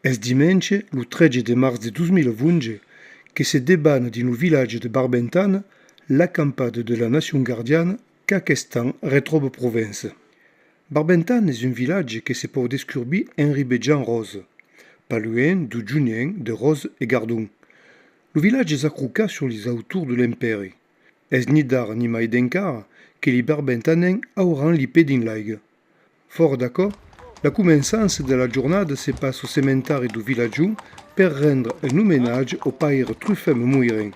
Es dimanche, il 13 de mars de 2020, che se débanne din village de Barbentane l'accampade de la Nation gardiane qu'Aquestan retrobe province. Barbentane est un village que se peut descurber en ribetjan rose, pas loin du Junien, de Rose et Gardon. Le village s'accrouca sur les autours de l'Empire. Es ni dar ni mai d'encar que les Barbentanens auran l'ipé din l'aig. Fort d'accord, la commençance de la journée se passe au cémentari du village per rendre un hommage au père Truffem Muiren.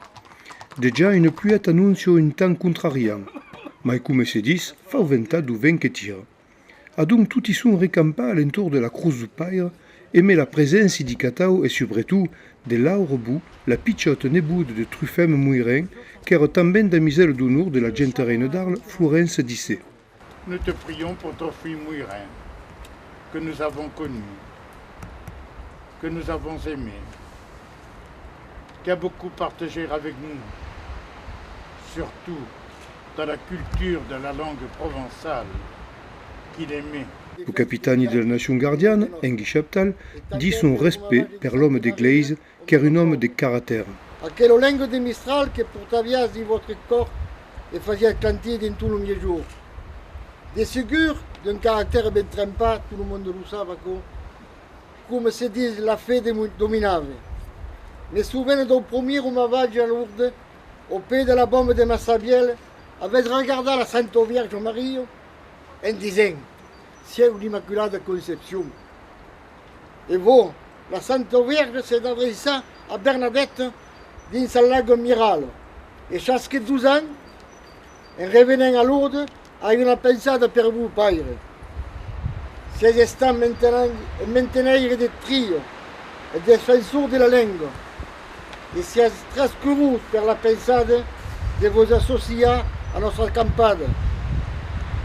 Déjà une pluie annonce un temps contrariant, mais comme se dit, fa venta du vent que tire. A donc tutti sont recampats alentour de la cruz du père, aimé la présence di Catao et surtout de Laurebu, la piccotte neboude de Truffem Muiren, qu'era tambien damiselle d'honneur de la gente reine d'Arles, Florence Dissé. Nous te prions pour ton fils Muiren, que nous avons connu, que nous avons aimé, qui a beaucoup partagé avec nous, surtout dans la culture de la langue provençale qu'il aimait. Le capitaine de la nation gardienne, Engui Chaptal, dit son respect per l'homme d'église, qui est un homme de caractère. Aquella langue de Mistral que portavias dans votre corps et faisait canter dans tous les jours. De sûr, d'un caractère bien trempé, tout le monde le savait, comme se dit la fée dominave. Me souviens du premier voyage à Lourdes, au pied de la bombe de Massabielle, avait regardé la Sainte Vierge Marie en disant Ciel l'Immaculée Conception. Et vous, la Sainte Vierge s'est adressée à Bernadette dans sa lago Miral. Et chaque 12 ans, en revenant à Lourdes, a une pensée pour vous, Père. C'est instant maintenant de trio et défenseur de la langue. Et c'est très curieux pour la pensée de vous associer à notre campagne.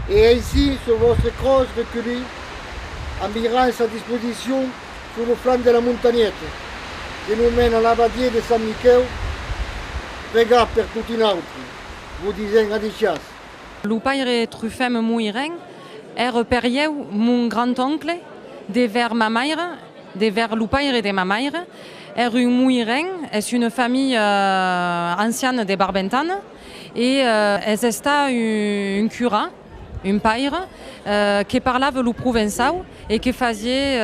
Et ainsi, sur votre crosse reculée, en mirant sa disposition sur le flanc de la montagnette, qui nous mène à l'abbatier de Saint-Michel, regarde per tout une autre, vous disant adicias. Le père Truffem Muiren est père mon grand-oncle, de vers ma mère, de vers le père de ma mère. Un Muiren est une famille ancienne de Barbentane et est un cura, un père, qui parlait le provençal et qui faisait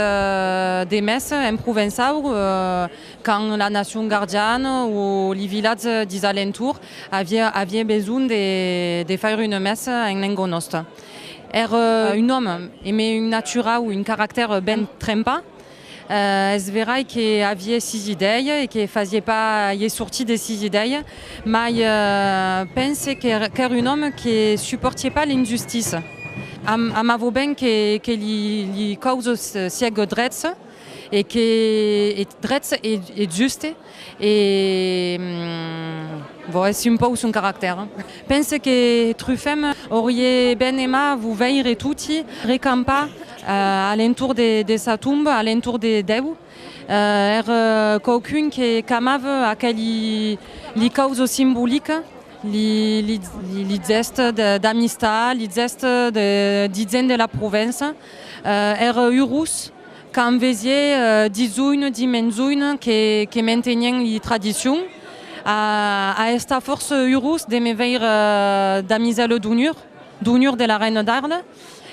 des messes en provençal quand la nation gardienne ou les villages des alentours avaient besoin de faire une messe en langue nostre. Era un homme aimait une nature ou un caractère bien trempé. Es vera que havia sis ideies et que faisait pas y est sorti de ces idées, mais pense qu'era un homme qui supportait pas l'injustice. Amavo ben que les causes siègent drets et que drets est juste et bon, c'est un peu son caractère. Pense que Truffem aurait bien aimé vous veiller tutti recamper alentour de sa tombe, alentour de Déu. Era quelqu'un qui amava aquelles causes symboliques, les gestes d'amistad, les gestes de la province. Era heureux quand faisait des menzuines qui maintenaient les traditions. A esta force heureuse de me voir damiselle d'honneur de la reine d'Arles.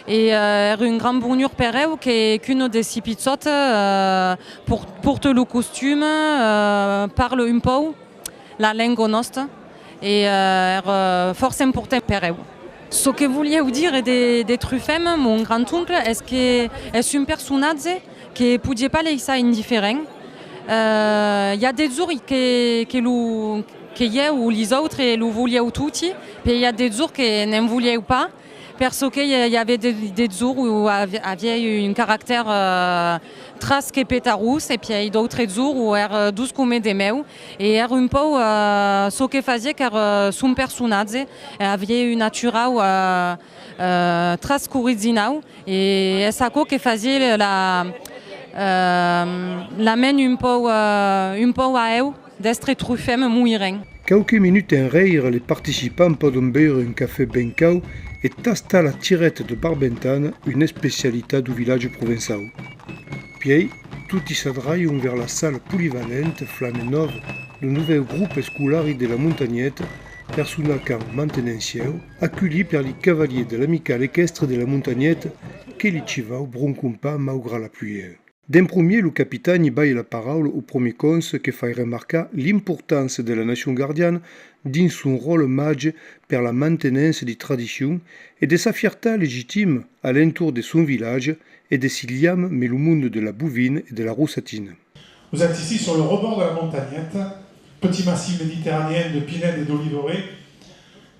Et era un grand bonheur per eux qu'une de ces pizzottes porte le costume, parle un peu la langue nostra et era force important per eux. Ce que voulais dire de Truffem, mon grand-oncle, est que est un personnage qui ne pouvait pas laisser indifférent. Il y a des jours que ou les autres le voulaient tous, et il y a des jours qui ne voulaient pas. Parce qu'il y avait des jours où il y avait un caractère très pétarous et puis d'autres jours où il y avait douce comme des meaux et il y avait un peu ce que faisait car son personnage avait une nature très originale et c'est ça que faisait la mène un peu à eux d'être Truffem Muiren. Quelques minutes en rire, les participants peuvent boire un café ben chaud et tasta la tirette de Barbentane, une spécialité du village provençal. Puis, tutti s'adraiano vers la salle polivalente Flamme Nove, le nouvel groupe scolari della Montagnette, per un camp mantenencieu, accueilli per i cavaliers de l'amicale équestre de la Montagnette, che li civau broncumpa malgrà la pluie. D'un premier, le capitaine baille la parole au premier cons che fa remarquer l'importance de la nation gardienne dans son rôle mage per la maintenance des traditions et de sa fierté légitime à l'entour de son village et de ses liams mais le monde de la bouvine et de la roussatine. Vous êtes ici sur le rebord de la Montagnette, petit massif méditerranéen de pinèdes et d'oliveraies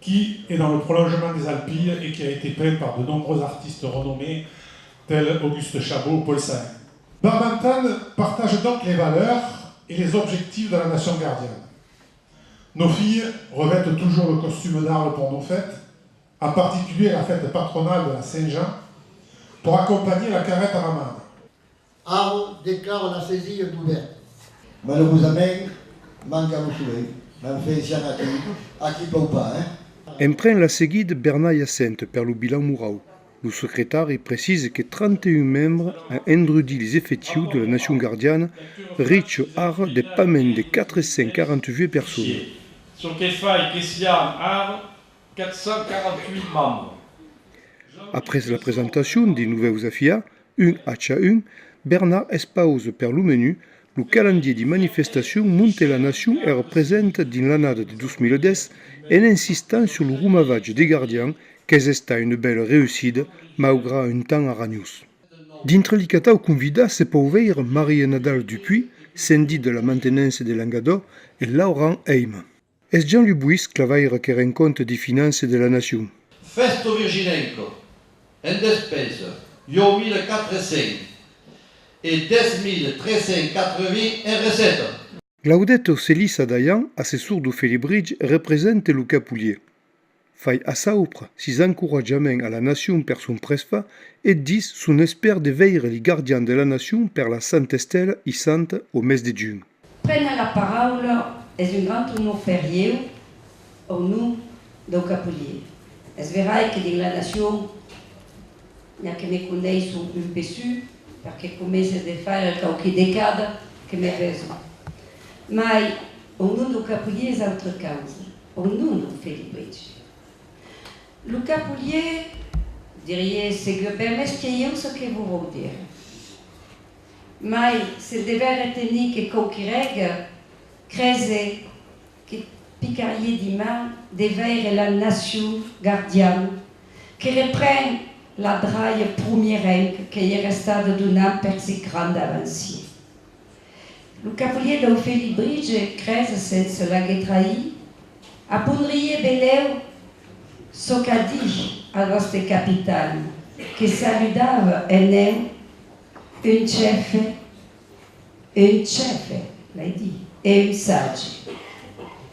qui est dans le prolongement des Alpilles et qui a été peint par de nombreux artistes renommés tels Auguste Chabot ou Paul Saint. Barbentane partage donc les valeurs et les objectifs de la nation gardienne. Nos filles revêtent toujours le costume d'Arles pour nos fêtes, en particulier la fête patronale de la Saint-Jean, pour accompagner la carrette à la main. Arles déclare la saisie ouverte. Malheureusement, manque à soleil. Même fait ici à qui peut pas, hein? Emprunt la seguida Bernard Hyacinthe per le bilan Mourau. Le secrétaire précise que 31 membres ont introduit les effectifs de la nation gardienne, riche art de pas moins de 448 personnes. Sur che fai che siamo a 448 membres. Après la présentation des nouvelles affiches, un à un, Bernard expose per le menu le calendrier des manifestations monte la nation est représente dans l'année de 2010 en insistant sur le rumavage des gardiens qu'est une belle réussite malgré un temps aranius. D'entre les catao convidats se peut ouvrir Marie Nadal Dupuis, Cindy de la maintenance de Langador et Laurent Heim. Es Jean Lubuis clavaire qui rend compte des finances de la nation. Festo Virginenco, en despesa, 8.400 et 10.380 en recette. Claudette Célissa Dayan, assessor de Félibridge, représente le Capoulier. Fai a saupre sis encouragements à la nation per son presfa et dis son espère de veiller les gardiens de la nation per la Sainte Estelle et Sainte au mes de juin. Prendre la parole est un grand honneur férié au nom du Capoulier. Es verrai que dans la nation, il y a que me connaissent un peu su, parce que commence a faire quelques décades que me raison. Mais au nom du Capoulier, c'est autre cause. Au nom de Félibridge. Le Capoulier, diria, c'est que permet ce que vous voulez dire. Mais c'est devoir retenir que Coquireg, creuser, que Picarier d'Iman, devait la nation gardienne, qui reprend la draille première qui est restée de donner per si grande avancée. Le Capoulier de Félibridge creuse senza la trahi, a pondrier beleu ce qu'a dit à notre capitaine, que saludava en un chef, l'a dit, et un sage.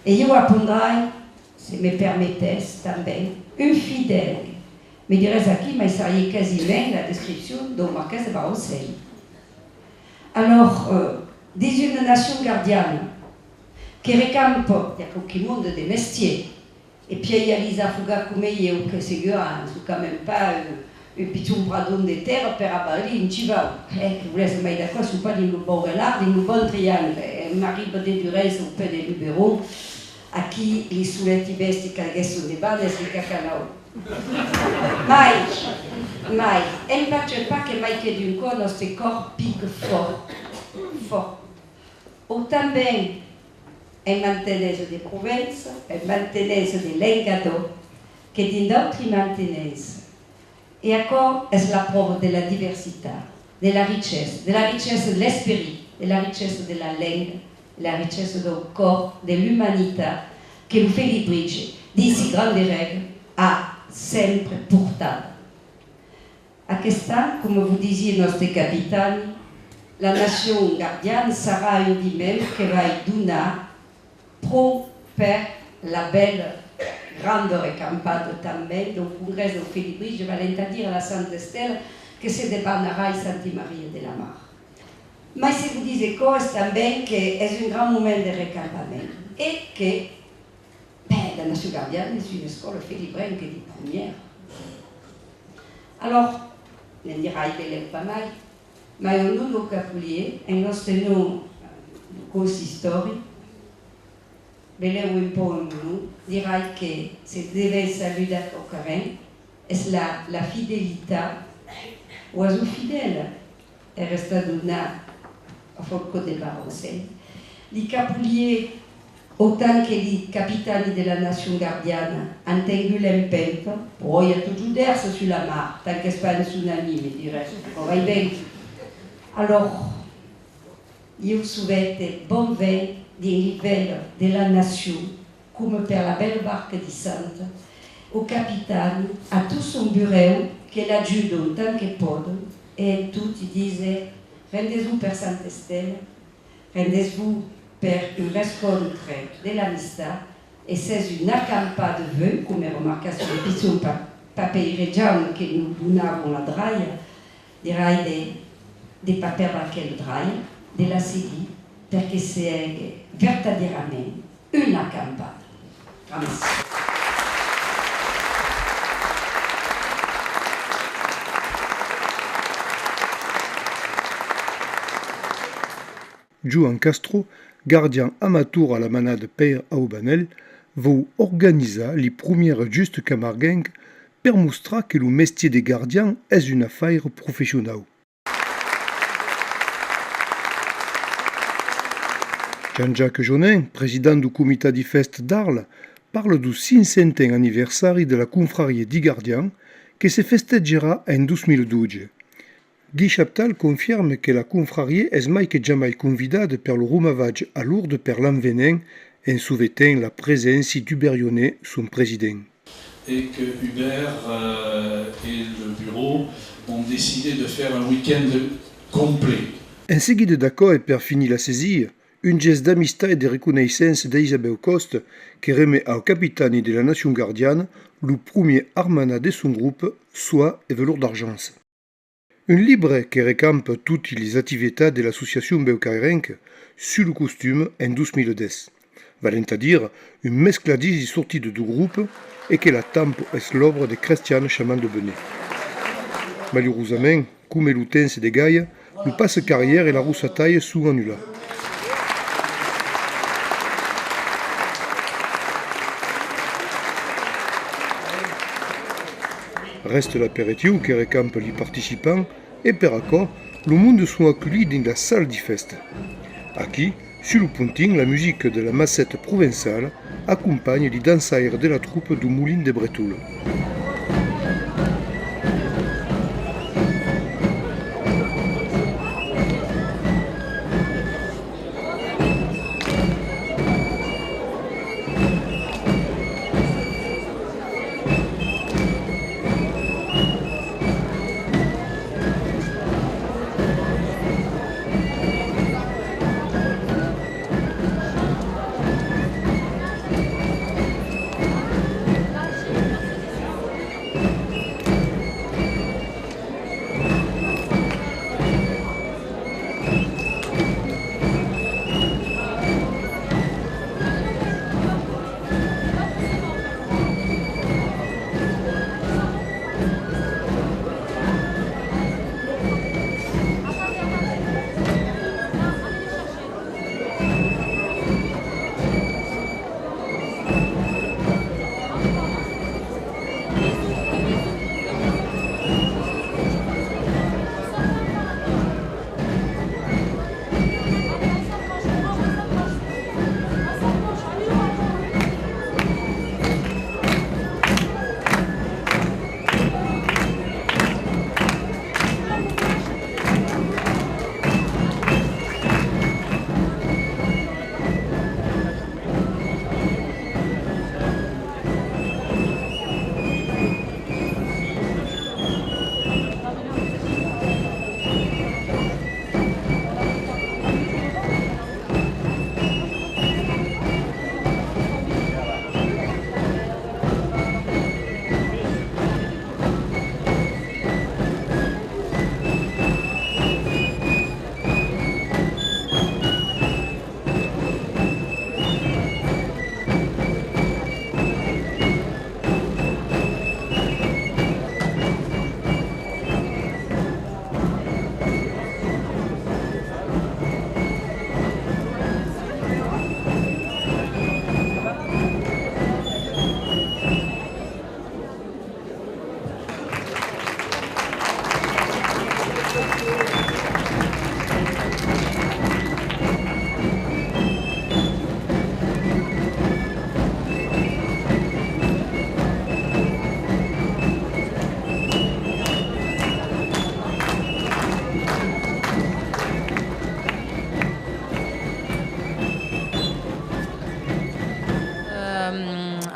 Et io appondrai, si me permettez, também, un fidèle. Me dirais aqui, mais ça y est quasiment la description de Marquès de Baroncel. Alors, dans une nation gardienne, qui recampe, il y a quelques monde de mestiers, et puis il y a Lisa Fuga Kumeye, que c'est quand même pas un petit bradon de terre, per abali, une chiva. Vous laissez m'aider d'accord, je ne suis pas dans le bon relard, dans le bon triangle. Marie Baudet du Rez, au peu des libéraux, à qui les souletti vesti calguesso de bandes, les cacalao. Mai, elle ne parle pas que mai que d'un corps, notre corps pique fort. Autant bien, elle maintenait des provinces, elle maintenait des lengados, que d'autres maintenait. Et encore, est la preuve de la diversité, de la richesse de l'esprit, de la richesse de la langue, de la richesse du corps, de l'humanité, que le Félibridge, d'ici grande règle, a sempre portado. Aquesta, comme vous disiez, notre capitaine, la nation gardienne sera une dit même qui va donner pro per la belle grande recampade também do congrès de Félibridge, je vais dire à la Sainte Estelle que c'est de Banara et Sainte Marie de la Mar. Mais si vous disiez que c'est também que c'est un grand moment de recampement et que la nation gardienne est une école félibraine qui est première. Alors, on dira qu'il est pas mal, ma io non lo capulie, e il nostro nome consistori, beleu un po' in nous, dirai che se deve saludare au carême, è la fidelità, oiseau fidèle, è restato una a folco del Baroncel. Li capulier, autant che i capitani della nazione gardiana, hanno tenuto l'impegno, poi a tutto giudersi sulla mar, tant che spara un tsunami, mi direi, on va bene. Allora, io souhaite bon vent des livello della nazione, come per la belle barca di Santa, au capitani, a tout son bureau, che l'aiutano tant che possono, e tutti dicono, rendez-vous per Santa Stella, rendez-vous per un riscontro dell'amistà, e c'est une accampata de vœux, come remarca sul piccolo papeireggiano che nous donavamo la draia, direi di paper quel draia, della CD, perché c'est verdaderamente una accampata. Grazie. Juan Castro, gardien amateur à la manade Père à Aubanel, va organiser les premières justes camarguenques per mostrar que le métier des gardiens est une affaire professionnelle. Jean-Jacques Jonin, président du comité de fête d'Arles, parle du 500e anniversaire de la confrarie di Gardiens que se festeggerà en 2012. Guy Chaptal confirme que la confrarie est mai que jamais convidada per le rumavatge à Lourdes per l'an venent en souvetant la présence d'Hubert Yonnet, son président. Et que Hubert et le bureau ont décidé de faire un week-end complet. En seguida d'accord et per finir la saisie, un geste d'amitié et de reconnaissance d'Isabelle Coste qui remet au capitaine de la nation gardienne le premier armana de son groupe, soie et velours d'argence. Un livre qui récampe toutes les activités de l'association Beucairenque sur le costume en 2010. Valent à dire, une mescladise sortie de deux groupes et que la tampe est l'œuvre de Christian Chaman de Benet. Malheureusement, comme le temps se dégaille, le passe-carrière et la rousse à taille sont annulés. Reste l'apéritif qui récampe les participants et per accord, le monde sont accueillis dans la salle de fête. Aquí, sur le ponting, la musique de la massette provençale accompagne les dansaires de la troupe du Moulin de Bretoul.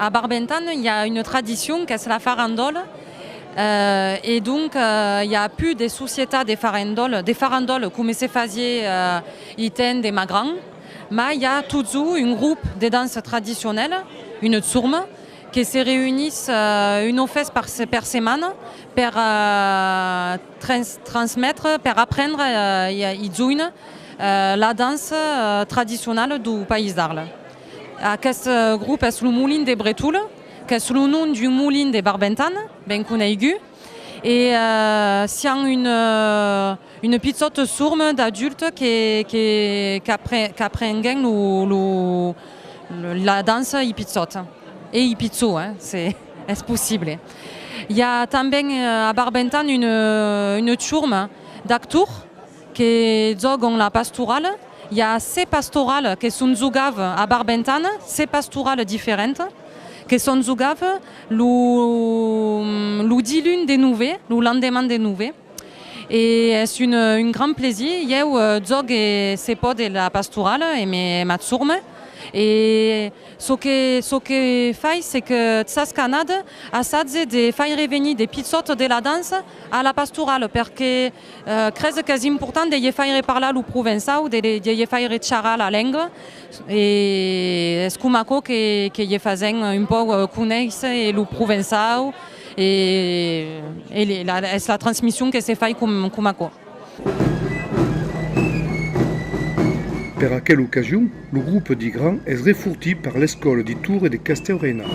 à Barbentane, il y a une tradition qui est la farandole. Et donc, il n'y a plus des sociétés des farandoles comme se faisait iten des magrans, mais il y a toujours un groupe de danses traditionnelles, une tsurme, qui se réunissent une fois par semaine pour transmettre, pour apprendre la danse traditionnelle du pays d'Arles. Aquest groupe est le moulin de Bretoul, qui est le nom du moulin de Barbentane, ben connu. Et c'est une petite sourme d'adultes qui apprennent la danse hippizote. Et hippizo, c'est possible. Il y a aussi à Barbentane une tourme d'acteurs qui jouent la pastorale. Il y a 6 pastorales qui sont jouées à Barbentane, 6 pastorales différentes qui sont jouées le 10 lunes de nouveau, le lendemain de nouveau. Et c'est un grand plaisir. Je joue ces pots de la pastorale et ma tourme. Et ce que fait, c'est que Tsaskanad essaie de faire revenir des petites de la danse à la pastorale, parce que c'est important de faire parler le provençal, de faire charrer la langue. Et c'est comme ça que font un peu connaître le provençal et la transmission que se fait comme ça. Per aquella occasion, le groupe d'Igrans est refouti par l'école de Tours et de Castelreina.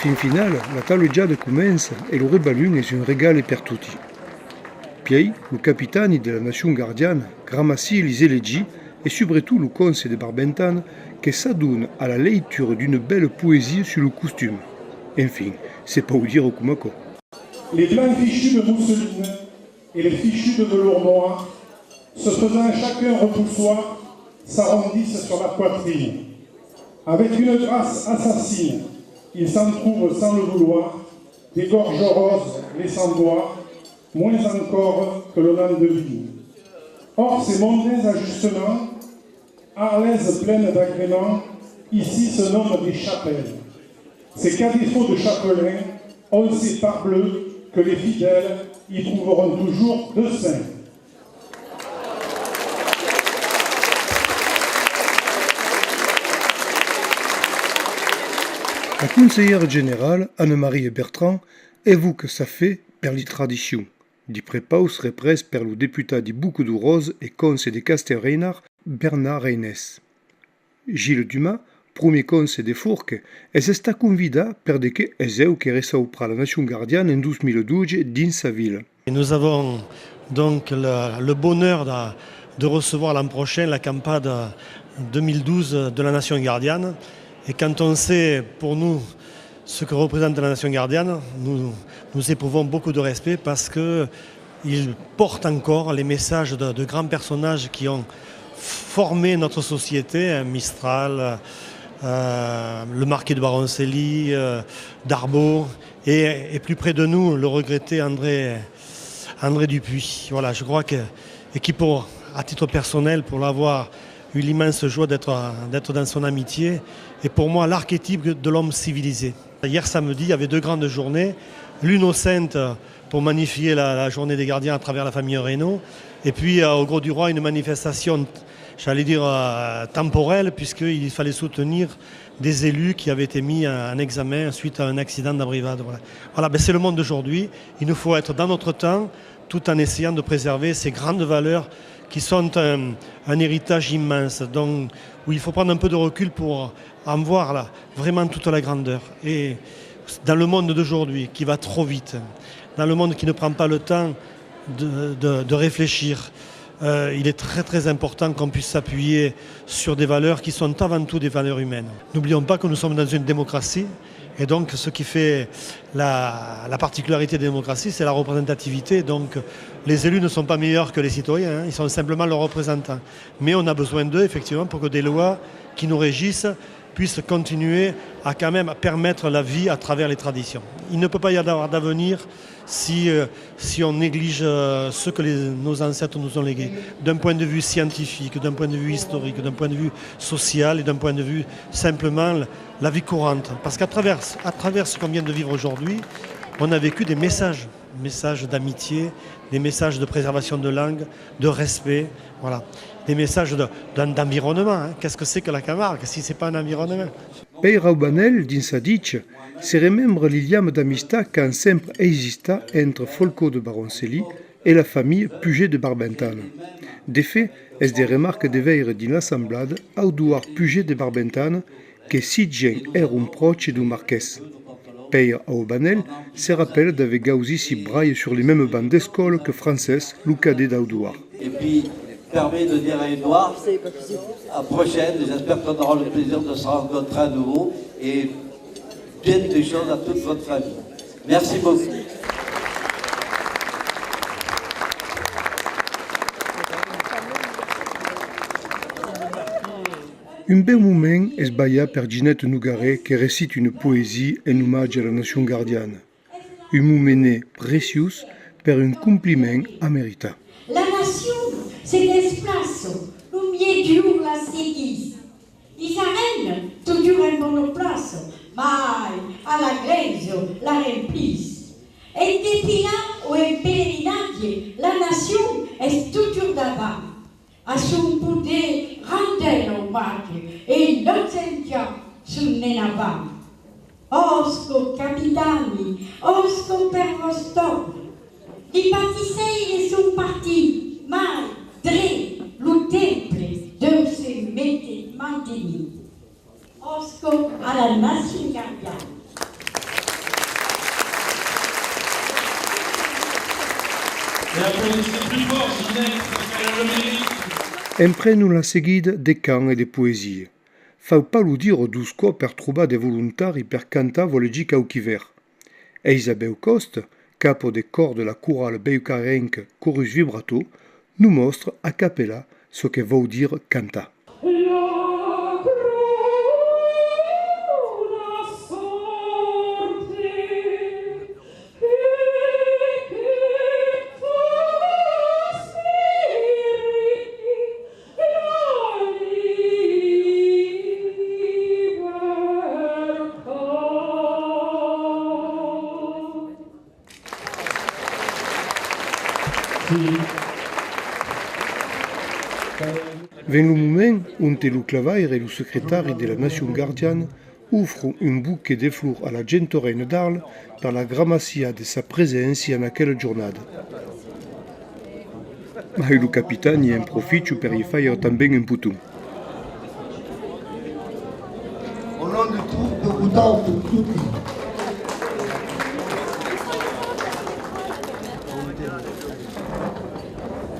Fin final, la taleggiata commence et le reballon est un régal per tutti. Puis, le capitaine de la nation gardienne gramassie les élégies et surtout le conseil de Barbentane qui s'adonne à la lecture d'une belle poésie sur le costume. Enfin, c'est pas vous dire comme quoi. Les blancs fichus de mousseline et les fichus de velours noir, se faisant chacun repoussoir, s'arrondissent sur la poitrine. Avec une grâce assassine, ils s'en trouvent sans le vouloir, des gorges roses laissant voir, moins encore que le lin de vigne. Or, ces mondains ajustements, arlaises pleines d'agréments, ici se nomment des chapelles. C'est qu'à défaut de chapelain, on sait parbleu que les fidèles y trouveront toujours deux saints. La conseillère générale, Anne-Marie Bertrand, évoque ça fait per les traditions. Di prepaus repres per le député de Bouc du Rose et conseil de Castelreinar, Bernard Reynès. Gilles Dumas, primi conse de Furche, es sta convida perché es eu che resau pra la Nation Gardiane en 2012 dins sa ville. Nous avons donc le bonheur de recevoir l'an prochain la campade 2012 de la Nation Gardiane. Et quand on sait pour nous ce que représente la Nation Gardiane, nous éprouvons beaucoup de respect parce qu'il porte encore les messages de grands personnages qui ont formé notre société, Mistral, le marquis de Baroncelli, Darbo, et plus près de nous, le regretté André Dupuis. Voilà, je crois à titre personnel, pour l'avoir eu l'immense joie d'être dans son amitié, et pour moi l'archétype de l'homme civilisé. Hier samedi, il y avait 2 grandes journées, l'une au Saintes pour magnifier la journée des gardiens à travers la famille Reynaud, et puis au Gros du Roi, une manifestation, j'allais dire temporelle, puisqu'il fallait soutenir des élus qui avaient été mis en examen suite à un accident d'abrévade. Voilà, c'est le monde d'aujourd'hui. Il nous faut être dans notre temps, tout en essayant de préserver ces grandes valeurs qui sont un héritage immense, donc, où il faut prendre un peu de recul pour en voir là, vraiment toute la grandeur. Et dans le monde d'aujourd'hui, qui va trop vite, dans le monde qui ne prend pas le temps de réfléchir, il est très très important qu'on puisse s'appuyer sur des valeurs qui sont avant tout des valeurs humaines. N'oublions pas que nous sommes dans une démocratie, et donc ce qui fait la particularité des démocraties, c'est la représentativité. Donc les élus ne sont pas meilleurs que les citoyens, ils sont simplement leurs représentants. Mais on a besoin d'eux effectivement pour que des lois qui nous régissent puissent continuer à quand même permettre la vie à travers les traditions. Il ne peut pas y avoir d'avenir si on néglige ce que nos ancêtres nous ont légué, d'un point de vue scientifique, d'un point de vue historique, d'un point de vue social et d'un point de vue simplement la vie courante. Parce qu'à travers ce qu'on vient de vivre aujourd'hui, on a vécu des messages d'amitié, des messages de préservation de langue, de respect, voilà. Des messages d'environnement. Qu'est-ce que c'est que la Camargue si ce n'est pas un environnement? Pei Raubanel, dins sa dice, se remembra l'iliam d'amistà qu'an sempre exista entre Folco de Baroncelli et la famille Puget de Barbentane. De fait, es de remarques de veire din l'assemblade Auduard Puget de Barbentane que si gen era un proche du marquès. Pei Raubanel se rappelle d'avoir gausi si braille sur les mêmes bancs d'école que Frances, le cadet d'Auduard. Et puis, permet de dire à Édouard, à prochaine, j'espère qu'on aura le plaisir de se rencontrer à nouveau et bien des choses à toute votre famille. Merci beaucoup. Un bel moment es baia per Ginette Nougaret qui récite une poésie en hommage à la Nation Gardiane. Un moment précieux per un compliment à mérita. La nation se desplaça no meio la seguisse. Israel toujours en bonne place, mais à la glaise la remplisse. Et depuis là, au pèlerinage, la nation est toujours d'avant. À son poulet rendre hommage et l'autentia sul nenavant. Osco capitani, osco per vostok. I pâtissiers sont partis, mais le temple de se mettre maintenu. Osco à la Nation Gardiane. Et applaudissez plus fort, Ginette, parce qu'elle a le mérite. Emprenu la seguida de cants et de poesie. Fau pas lo dire d'usco per trobar de volontari per cantar volegic auchiver. E Isabel Coste, capo de cor de la chorale beucarenque Chorus Vibrato, nous mostre a cappella ce que veut dire cantar. Ven lo moment on lo clavaire e lo secretari de la Nation Gardiane offrent un bouquet de fleurs à la gente reine d'Arles per la grammacia de sa presença en aquella giornada. Ma lo capitani en profitio per gli fare também un putum. nom de tout, de Bouddha, pour tout.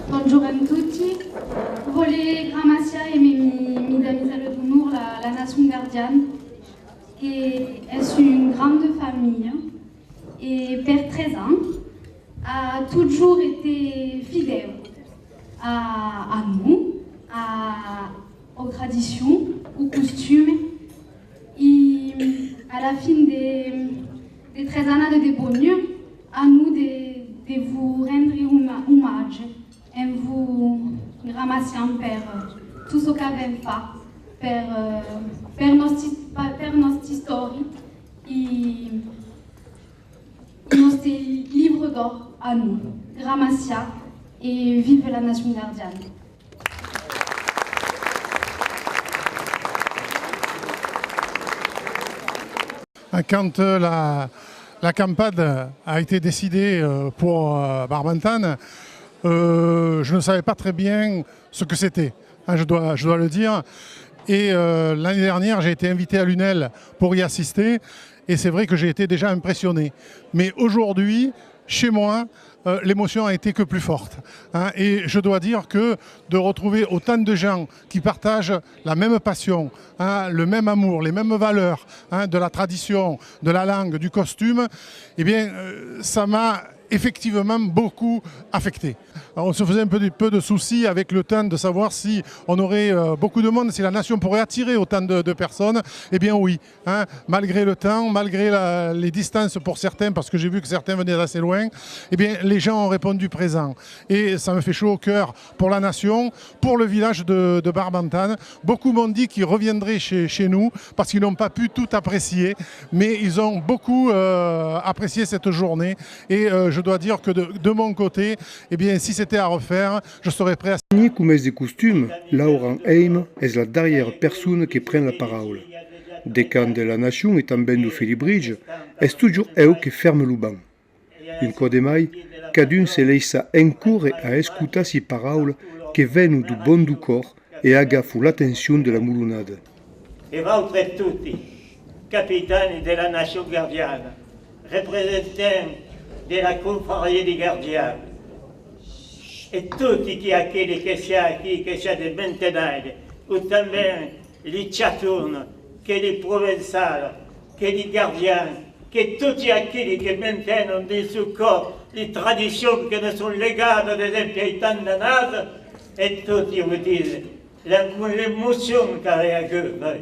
Bonjour a tutti, voler Grammacia e mi damiselle d'honneur la nation gardienne. Et est une grande famille et père 13 ans a toujours été fidèle à nous, aux traditions, aux costumes. Et à la fin des 13 années de bonheur, à nous de vous rendre hommage et vous ramasser per tout ce qu'avait fait, per notre histoire et notre livre d'or à nous, Grammacia, et vive la nation gardienne. Quand la campagne a été décidée pour Barbentane, je ne savais pas très bien ce que c'était, hein, je dois le dire. Et l'année dernière, j'ai été invité à Lunel pour y assister et c'est vrai que j'ai été déjà impressionné. Mais aujourd'hui, chez moi, l'émotion a été que plus forte. Hein, et je dois dire que de retrouver autant de gens qui partagent la même passion, hein, le même amour, les mêmes valeurs, hein, de la tradition, de la langue, du costume, eh bien, ça m'a effectivement beaucoup affecté. Alors, on se faisait un peu de soucis avec le temps de savoir si on aurait beaucoup de monde, si la nation pourrait attirer autant de personnes. Eh bien oui, hein, malgré le temps, malgré les distances pour certains, parce que j'ai vu que certains venaient d'assez loin, eh bien les gens ont répondu présent. Et ça me fait chaud au cœur pour la nation, pour le village de Barbentane. Beaucoup m'ont dit qu'ils reviendraient chez nous parce qu'ils n'ont pas pu tout apprécier, mais ils ont beaucoup apprécié cette journée et je dois dire que de mon côté, eh bien, si c'était à refaire, je serais prêt à... Comme des costumes, Laurent Heim est la dernière personne qui prend la parole. Décan de la nation et també du Felibridge, est toujours elle qui ferme le banc. Un cop de mai, cadun se laissa encourir a escutar si paroles qui viennent du bon du corps et agaffent l'attention de la mulunade. E voultre tutti, capitani della nation gardiana, rappresentanti della confraria di Gardiani e tutti quelli che sia del Bentenade, o também gli Ciaturno, che gli Provenzali, che gli Gardiani, che tutti quelli che mantengono nel suo corpo le tradizioni che ne sono legate delle pietà danate e tutti mi dicono l'emozione che aveva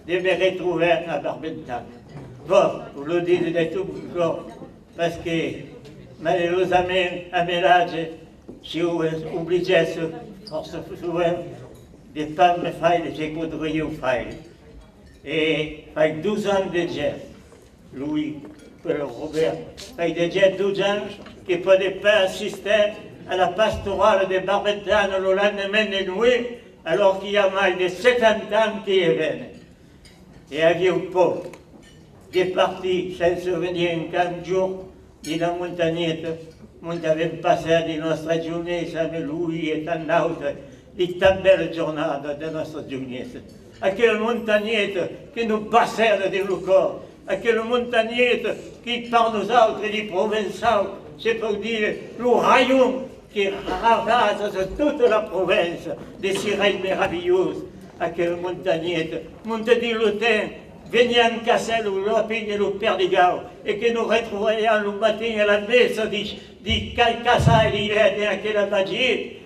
di me ritrovare a Barbentane. Vous le dites de tout mon corps. Parce que malheureusement, à mon âge, j'ai oublié force souvent des femmes de faille, j'ai voudrais au faille. Et avec 12 ans déjà, Louis, Robert, avec déjà 12 ans, qui ne pouvait pas assister à la pastorale de Barbentane le lendemain de nuit, alors qu'il y a mal de 70 ans qui est venu. Et avait un pauvre. Des partis sans souvenir en 40 jours dans la montagnette, on avait passé de notre jeunesse avec lui et tant d'autres, les tant belles journées de notre jeunesse. À quelle montagnette qui nous passait de nos corps, à quelle montagnette qui par nous autres, les provençaux, c'est pour dire le royaume qui ravasse toute la province de ces règnes merveilleux, à quelle montagnette, monte du Lutin, veniamo casser la piglia del Perdigao e che nous retrouvions le matin à la messe di Calcassa e di quella magie.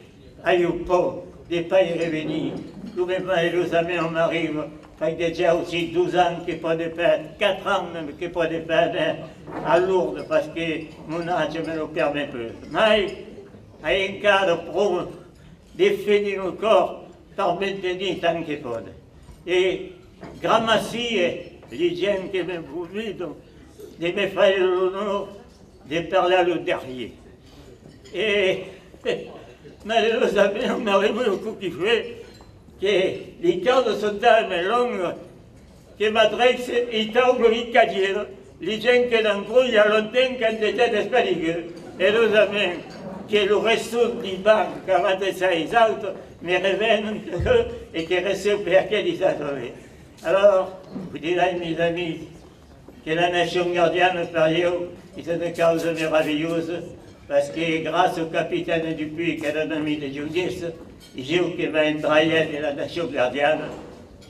Allez au pot, des pas y revenir. Nous-mêmes, malheureusement, on arrive avec déjà aussi 12 ans qui pas de peine, 4 ans même qui pas de peine à Lourdes parce que mon âge me le permet peu. Mais, à un cadre pour définir le corps, par maintenir tant que peut. Et Grammacia, les gens qui m'ont voulu, de me faire l'honneur de parler à le dernier. Et malheureusement, on arrive au coup qui fait que les cordes sont tellement longues que m'adresse et tombe le cadier. Les gens qui l'ont il y a longtemps quand étaient despérigueux. Et nous avons que le reste du banc, 46 autres, me reviennent et qui restent pour qu'ils les a trouvés. Alors, vous dirai, mes amis, que la nation gardienne Pario est une cause merveilleuse, parce que grâce au capitaine Dupuis, qui est un ami de Judis, Gilles qui va entraîner de la nation gardienne,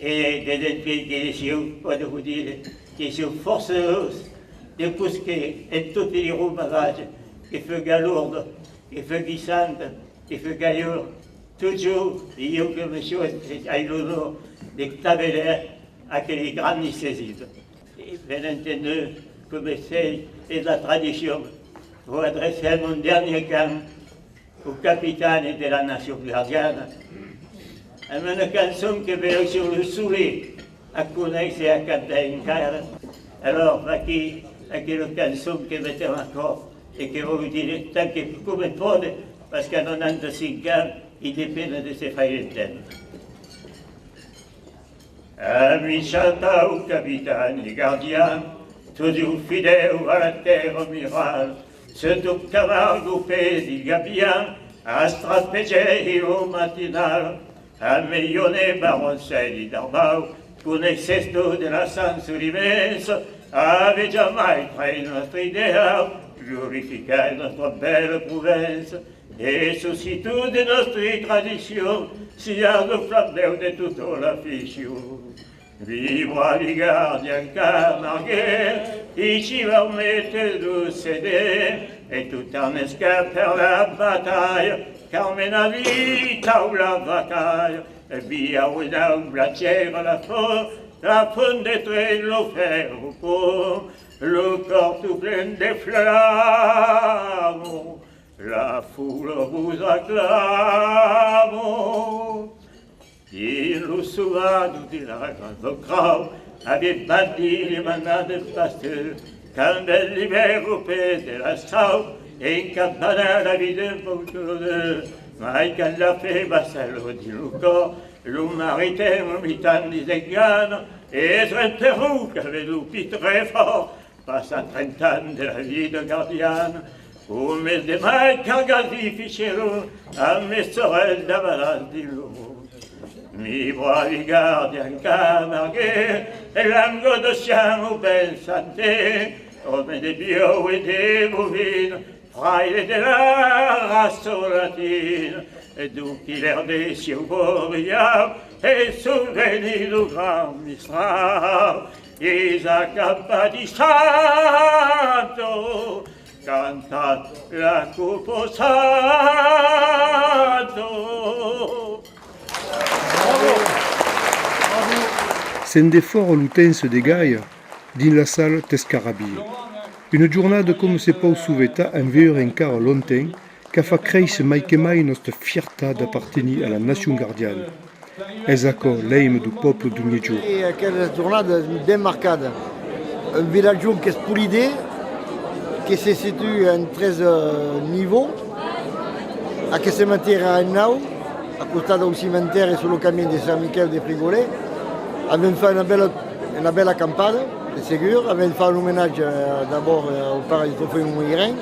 et des intrigues qui de vous dire, qui sont forceuses de pousser et tous les roumages, qui font galourdes, qui font guissantes, qui font gaillures, toujours, il y a quelque chose qui a l'honneur de tabeller à que les grands y saisissent. Et bien entendu, comme c'est la tradition, vous adressez mon dernier camp au capitaine de la nation gardienne, une chanson qui veut sur le soulet à connaître et à canter encara. Alors, voici la chanson qui m'était encore et qui va vous dire tant que comme il faut, parce qu'à 95 ans, il dépend de ses failles internes. Ami chanta au capitaine et gardien, toujours fidèle à la terre mirale, ce doux Camargo pesi Gabian, a strappeggiare au matinal, a meglione baroncelli d'Arbau, connaissez de la sensu immensa, avait jamais trahi notre idéal, glorifié notre belle province, et suscitò de nostre traditions, si a le flammeur de toute la fiction. Vivra les gardiens Camarguais, et ci va mettre de céder, et tout en escape per la bataille, car mena vita ou la bataille, et via una glacière la faune détruit l'offert au pont, le corps tout plein de flammes, la foule vous acclame. Il nous souvient de la grande crowd, avait bâti les mandats de pasteur, quand elle l'hiver au pays de la Sau, et in campana la vie d'un poltrone, mais quand la fait bassallo di Luco, le maritime mitan di Zegano, et un Pérou qui avait l'oupi très fort, passant 30 ans de la vie de gardienne, au mes de mai cargasi fichero, a mes sorelles d'avalan di Lumo. Mi bravi gardiens Camarguais, et l'ango de chien au ben santé, hommes des bio et des bovines, fraile de la race latine, et d'où qu'il herdait sur Boréal, et souveni du grand Mistral, Isaac Abadi Santo, cantat la coupe Santo. Sen de fort lutense de gaia, din la salle t'escarabille. Une giornata come se può souveta un veur encara longtemps, che fa cresce mai che mai nostra fiertà d'appartenir alla nation gardienne. Es accord l'aim du peuple du Niedjo. Quelle journée bien marquée. Un village qui est Spoulidé, qui se situe à 13 niveaux, à che cimetière à Nau, à côté du cimetière et sur le camin de Saint-Michel de Frigolet. Avons fait une belle accampade, c'est sûr. Avons fait un hommage d'abord au père du trophée Mouiren,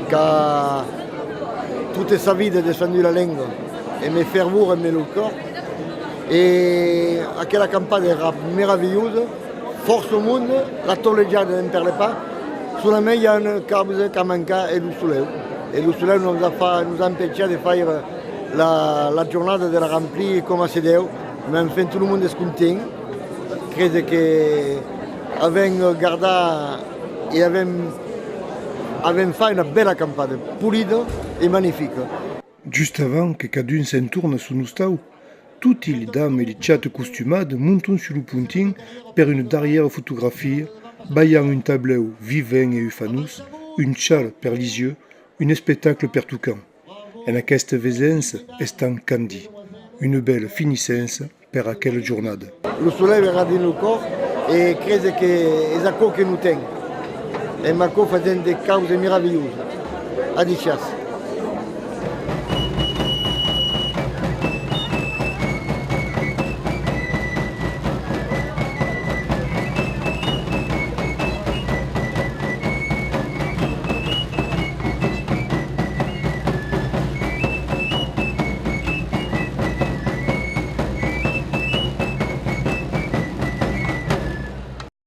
qui a toute sa vie descendu la langue, et mes fervours et mes le corps. Et quelle accampade era merveilleuse, force au monde, la tollegiade ne perd pas. Sur la main, il y a une cause qui manque et le soleil. Et le soleil nous a empêché de faire la journée de la remplir comme c'est deu. Mais enfin, tout le monde est content. Je crois qu'avons gardé et avons fait une belle campagne, pulide et magnifique. Juste avant que cadun s'entourne sous nous stau, toutes les dames et les chattes costumades montent sur le pontin pour une derrière photographie, baillant un tableau vivant et ufanus, une châle per les yeux, un spectacle per toucan. En aquesta vesence est un candi, une belle finissance per aquella giornata. Le soleil verra dans le corps et je crois que c'est ce que nous tenons. Et Marco fait des causes merveilleuses. À des chasses.